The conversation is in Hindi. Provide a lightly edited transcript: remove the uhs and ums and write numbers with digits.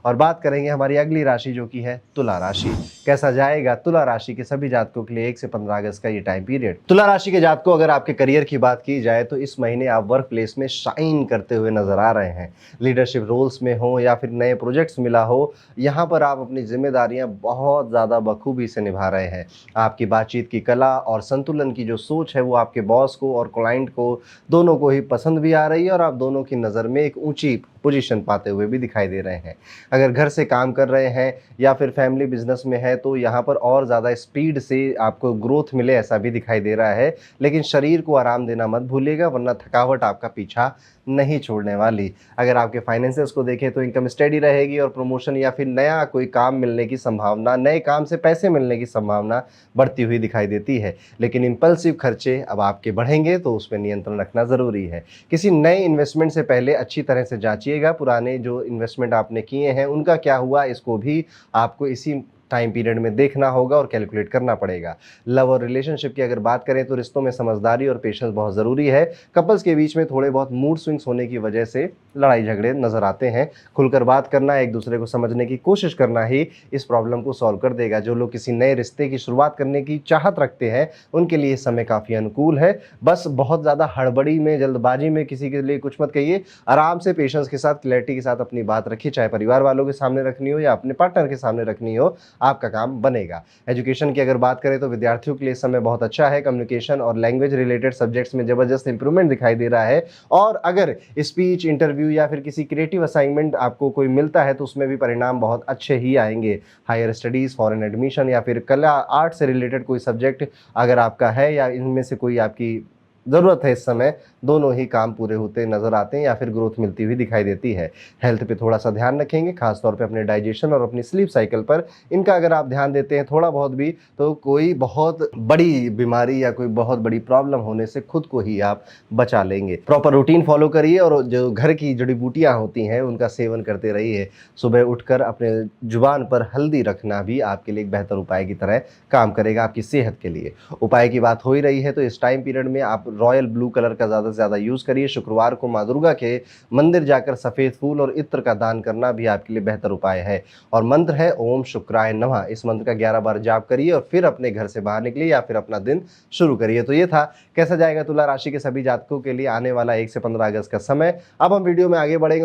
और बात करेंगे हमारी अगली राशि जो कि है तुला राशि। कैसा जाएगा तुला राशि के सभी जातकों के लिए 1 से 15 अगस्त का ये टाइम पीरियड। तुला राशि के जातकों, अगर आपके करियर की बात की जाए तो इस महीने आप वर्क प्लेस में शाइन करते हुए नजर आ रहे हैं। लीडरशिप रोल्स में हो या फिर नए प्रोजेक्ट्स मिला हो, यहाँ पर आप अपनी जिम्मेदारियां बहुत ज़्यादा बखूबी से निभा रहे हैं। आपकी बातचीत की कला और संतुलन की जो सोच है वो आपके बॉस को और क्लाइंट को दोनों को ही पसंद भी आ रही है और आप दोनों की नज़र में एक ऊंची पोजीशन पाते हुए भी दिखाई दे रहे हैं। अगर घर से काम कर रहे हैं या फिर फैमिली बिजनेस में है तो यहाँ पर और ज़्यादा स्पीड से आपको ग्रोथ मिले ऐसा भी दिखाई दे रहा है। लेकिन शरीर को आराम देना मत भूलिएगा, वरना थकावट आपका पीछा नहीं छोड़ने वाली। अगर आपके फाइनेंसेस को देखें तो इनकम स्टेडी रहेगी और प्रमोशन या फिर नया कोई काम मिलने की संभावना, नए काम से पैसे मिलने की संभावना बढ़ती हुई दिखाई देती है। लेकिन इम्पल्सिव खर्चे अब आपके बढ़ेंगे तो उस पर नियंत्रण रखना ज़रूरी है। किसी नए इन्वेस्टमेंट से पहले अच्छी तरह से जांचिएगा, पुराने जो इन्वेस्टमेंट आपने किए हैं उनका क्या हुआ, इसको भी आपको इसी टाइम पीरियड में देखना होगा और कैलकुलेट करना पड़ेगा। लव और रिलेशनशिप की अगर बात करें तो रिश्तों में समझदारी और पेशेंस बहुत ज़रूरी है। कपल्स के बीच में थोड़े बहुत मूड स्विंग्स होने की वजह से लड़ाई झगड़े नज़र आते हैं। खुलकर बात करना, एक दूसरे को समझने की कोशिश करना ही इस प्रॉब्लम को सॉल्व कर देगा। जो लोग किसी नए रिश्ते की शुरुआत करने की चाहत रखते हैं उनके लिए समय काफ़ी अनुकूल है। बस बहुत ज़्यादा हड़बड़ी में, जल्दबाजी में किसी के लिए कुछ मत कहिए। आराम से, पेशेंस के साथ, क्लैरिटी के साथ अपनी बात रखिए, चाहे परिवार वालों के सामने रखनी हो या अपने पार्टनर के सामने रखनी हो, आपका काम बनेगा। एजुकेशन की अगर बात करें तो विद्यार्थियों के लिए समय बहुत अच्छा है। कम्युनिकेशन और लैंग्वेज रिलेटेड सब्जेक्ट्स में जबरदस्त इंप्रूवमेंट दिखाई दे रहा है। और अगर स्पीच, इंटरव्यू या फिर किसी क्रिएटिव असाइनमेंट आपको कोई मिलता है तो उसमें भी परिणाम बहुत अच्छे ही आएंगे। हायर स्टडीज, फॉरेन एडमिशन या फिर कला, आर्ट से रिलेटेड कोई सब्जेक्ट अगर आपका है या इनमें से कोई आपकी ज़रूरत है इस समय, दोनों ही काम पूरे होते नज़र आते हैं या फिर ग्रोथ मिलती हुई दिखाई देती है। हेल्थ पे थोड़ा सा ध्यान रखेंगे, खासतौर पे अपने डाइजेशन और अपनी स्लीप साइकिल पर। इनका अगर आप ध्यान देते हैं थोड़ा बहुत भी, तो कोई बहुत बड़ी बीमारी या कोई बहुत बड़ी प्रॉब्लम होने से खुद को ही आप बचा लेंगे। प्रॉपर रूटीन फॉलो करिए और जो घर की जड़ी बूटियाँ होती हैं उनका सेवन करते रहिए। सुबह उठकर अपने जुबान पर हल्दी रखना भी आपके लिए एक बेहतर उपाय की तरह काम करेगा आपकी सेहत के लिए। उपाय की बात हो ही रही है तो इस टाइम पीरियड में आप रॉयल ब्लू कलर का ज़्यादा से ज़्यादा यूज़ करिए। शुक्रवार को माँ दुर्गा के मंदिर जाकर सफ़ेद फूल और इत्र का दान करना भी आपके लिए बेहतर उपाय है। और मंत्र है ओम शुक्राय नमः। इस मंत्र का 11 बार जाप करिए और फिर अपने घर से बाहर निकलिए या फिर अपना दिन शुरू करिए। तो ये था कैसा जाएगा तुला राशि के सभी जातकों के लिए आने वाला 1 से 15 अगस्त का समय। अब हम वीडियो में आगे बढ़ेंगे और